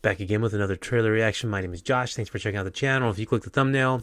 Back again with another trailer reaction. My name is Josh. Thanks for checking out the channel. If you click the thumbnail,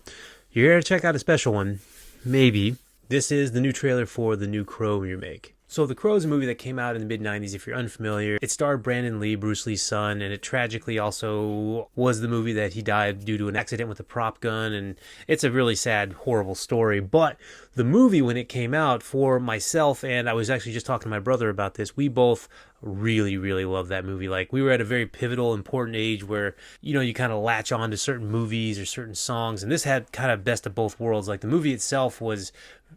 you're here to check out a special one. Maybe. This is the new trailer for the new Crow remake. So The Crow is a movie that came out in the mid-90s, if you're unfamiliar. It starred Brandon Lee, Bruce Lee's son, and it tragically also was the movie that he died due to an accident with a prop gun, and it's a really sad, horrible story. But the movie, when it came out, for myself, and I was actually just talking to my brother about this, we both really loved that movie. Like, we were at a very pivotal, important age where, you know, you kind of latch on to certain movies or certain songs, and this had kind of best of both worlds. Like, the movie itself was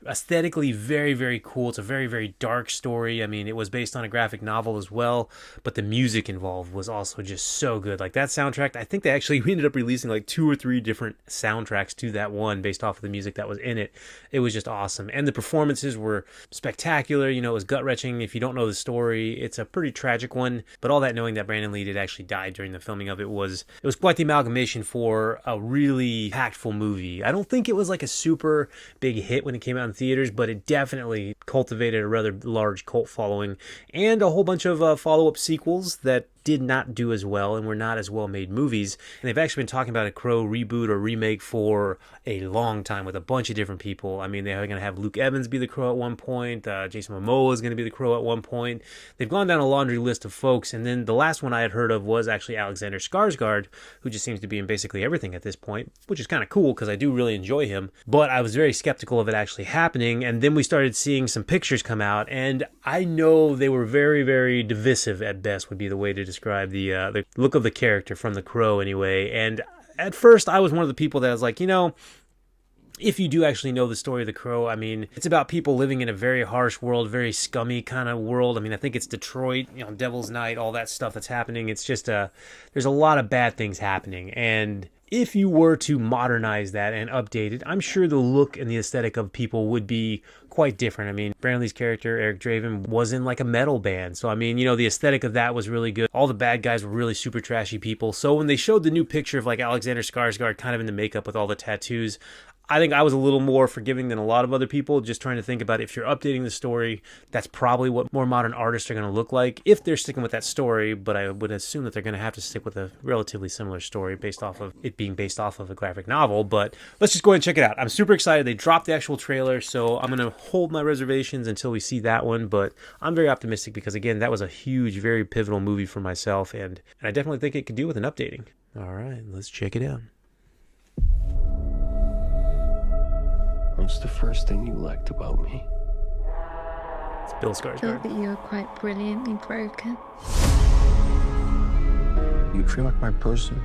aesthetically very cool. It's a very dark story. I mean, it was based on a graphic novel as well, but the music involved was also just so good. Like, that soundtrack, I think we ended up releasing like 2 or 3 different soundtracks to that one based off of the music that was in it. It was just awesome, and the performances were spectacular. You know, it was gut-wrenching. If you don't know the story, it's a pretty tragic one, but all that knowing that Brandon Lee did actually die during the filming of it was quite the amalgamation for a really impactful movie. I don't think it was like a super big hit when it came out in theaters, but it definitely cultivated a rather large cult following and a whole bunch of follow-up sequels that did not do as well and were not as well made movies. And they've actually been talking about a Crow reboot or remake for a long time with a bunch of different people. I mean, they're going to have Luke Evans be the Crow at one point. Jason Momoa is going to be the Crow at one point. They've gone down a laundry list of folks, and then the last one I had heard of was actually Alexander Skarsgård, who just seems to be in basically everything at this point, which is kind of cool because I do really enjoy him. But I was very skeptical of it actually happening, and then we started seeing some pictures come out, and I know they were very divisive at best would be the way to describe the look of the character from The Crow anyway. And at first I was one of the people that was like, you know, if you do actually know the story of The Crow, I mean, it's about people living in a very harsh world, very scummy kind of world. I mean, I think it's Detroit, you know, Devil's Night, all that stuff that's happening. It's just there's a lot of bad things happening, and if you were to modernize that and update it, I'm sure the look and the aesthetic of people would be quite different. I mean, Brandon Lee's character, Eric Draven, was in like a metal band. So, I mean, you know, the aesthetic of that was really good. All the bad guys were really super trashy people. So when they showed the new picture of like Alexander Skarsgård kind of in the makeup with all the tattoos, I think I was a little more forgiving than a lot of other people, just trying to think about if you're updating the story, that's probably what more modern artists are going to look like if they're sticking with that story. But I would assume that they're going to have to stick with a relatively similar story based off of it being based off of a graphic novel. But let's just go ahead and check it out. I'm super excited. They dropped the actual trailer, so I'm going to hold my reservations until we see that one. But I'm very optimistic because, again, that was a huge, very pivotal movie for myself, and I definitely think it could do with an updating. All right, let's check it out. What's the first thing you liked about me? It's Bill I thought Skarsgård. that you were quite brilliantly broken. You feel like my person.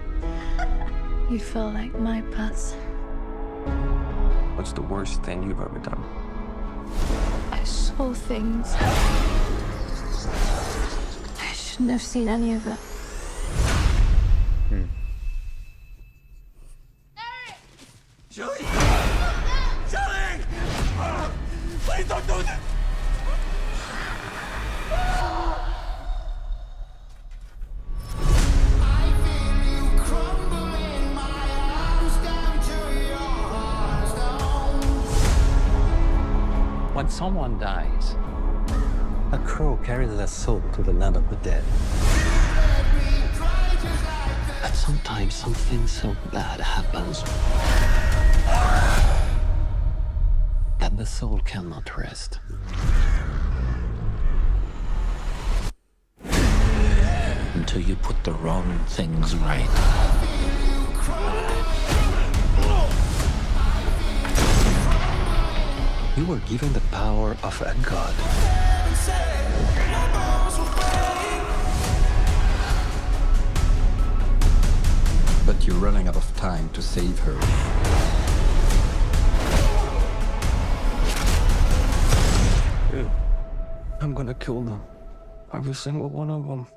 You feel like my person. What's the worst thing you've ever done? I saw things. I shouldn't have seen any of it. Julie! Julie! Please don't do this! When someone dies, a crow carries their soul to the land of the dead. But sometimes something so bad happens that the soul cannot rest. Until you put the wrong things right. You were given the power of a god. But you're running out of time to save her. I'm gonna kill them. Every single one of them.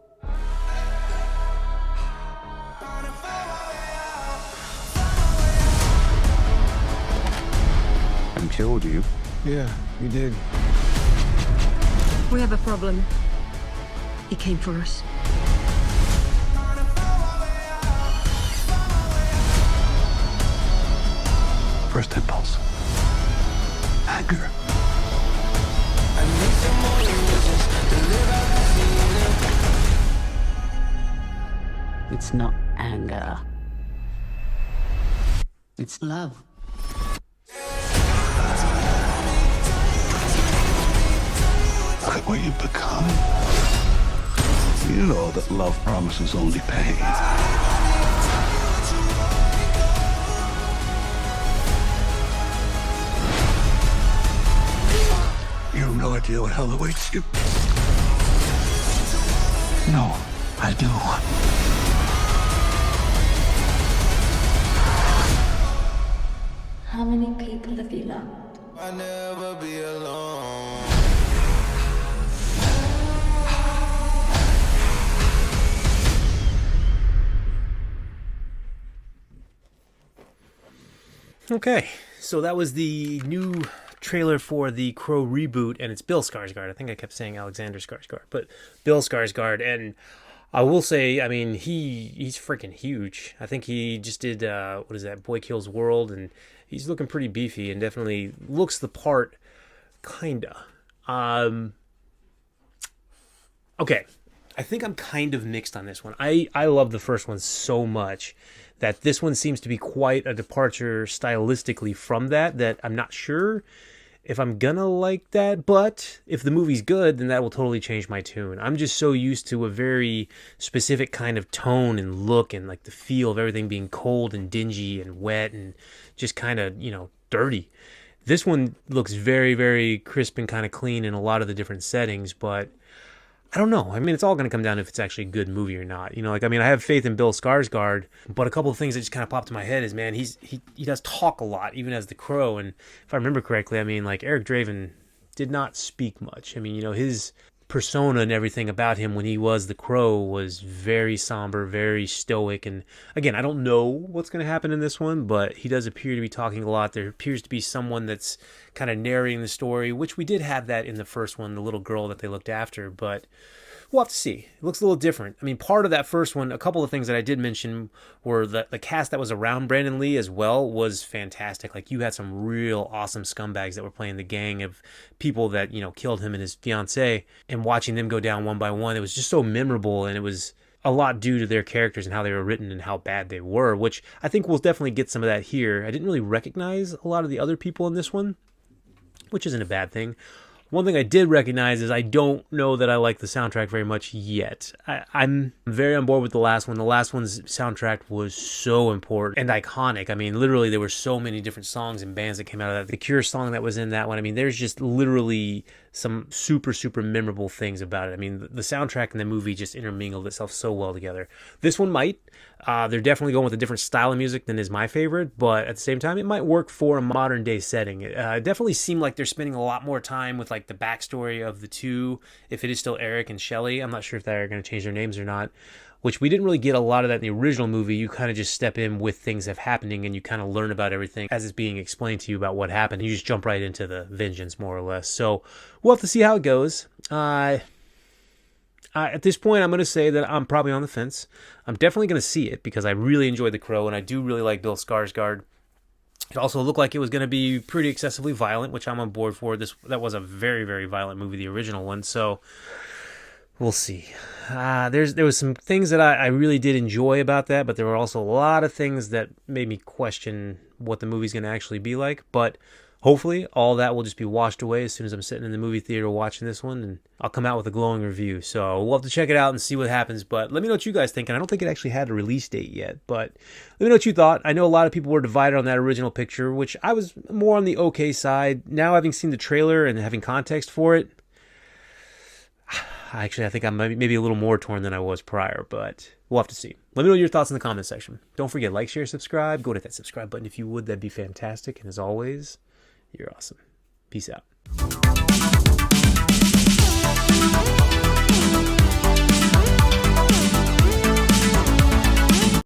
And killed you. Yeah, you did. We have a problem. He came for us. First impulse. Anger. It's It's not anger. It's love. Look at what you've become. You know that love promises only pain. You have no idea what hell awaits you. No, I do. How many people have you loved? I'll never be alone. Okay, so that was the new trailer for the Crow reboot, and it's Bill Skarsgård. I think I kept saying Alexander Skarsgård, but Bill Skarsgård. And I will say, I mean, he's freaking huge. I think he just did, what is that, Boy Kills World, and he's looking pretty beefy and definitely looks the part, kinda. Okay, I think I'm kind of mixed on this one. I love the first one so much that this one seems to be quite a departure stylistically from that I'm not sure if I'm gonna like that, but if the movie's good, then that will totally change my tune. I'm just so used to a very specific kind of tone and look and like the feel of everything being cold and dingy and wet and just kind of, dirty. This one looks very, very crisp and kind of clean in a lot of the different settings, but I don't know. I mean, it's all going to come down to if it's actually a good movie or not. I have faith in Bill Skarsgård, but a couple of things that just kind of popped in my head is, man, he does talk a lot, even as the Crow. And if I remember correctly, Eric Draven did not speak much. His persona and everything about him when he was the Crow was very somber, very stoic. And again, I don't know what's going to happen in this one, but he does appear to be talking a lot. There appears to be someone that's kind of narrating the story, which we did have that in the first one, the little girl that they looked after, but we'll have to see. It looks a little different. Part of that first one, a couple of things that I did mention were the cast that was around Brandon Lee as well was fantastic. Like, you had some real awesome scumbags that were playing the gang of people that, killed him and his fiancée, and watching them go down one by one, it was just so memorable, and it was a lot due to their characters and how they were written and how bad they were, which I think we'll definitely get some of that here. I didn't really recognize a lot of the other people in this one, which isn't a bad thing. One thing I did recognize is I don't know that I like the soundtrack very much yet. I'm very on board with the last one. The last one's soundtrack was so important and iconic. Literally there were so many different songs and bands that came out of that. The Cure song that was in that one. There's just literally some super, super memorable things about it. The soundtrack and the movie just intermingled itself so well together. This one might. They're definitely going with a different style of music than is my favorite, but at the same time, it might work for a modern day setting. It definitely seemed like they're spending a lot more time with the backstory of the two, if it is still Eric and Shelley. I'm not sure if they're going to change their names or not, which we didn't really get a lot of that in the original movie. You kind of just step in with things that happening and you kind of learn about everything as it's being explained to you about what happened. You just jump right into the vengeance, more or less. So we'll have to see how it goes. At this point, I'm going to say that I'm probably on the fence. I'm definitely going to see it because I really enjoyed The Crow and I do really like Bill Skarsgård. It also looked like it was going to be pretty excessively violent, which I'm on board for. That was a very, very violent movie, the original one. So we'll see. There was some things that I really did enjoy about that, but there were also a lot of things that made me question what the movie's going to actually be like. But hopefully all that will just be washed away as soon as I'm sitting in the movie theater watching this one, and I'll come out with a glowing review. So we'll have to check it out and see what happens. But let me know what you guys think. And I don't think it actually had a release date yet, but let me know what you thought. I know a lot of people were divided on that original picture, which I was more on the okay side. Now, having seen the trailer and having context for it, I think I'm maybe a little more torn than I was prior, but we'll have to see. Let me know your thoughts in the comment section. Don't forget, like, share, subscribe. Go to that subscribe button if you would. That'd be fantastic. And as always, you're awesome. Peace out.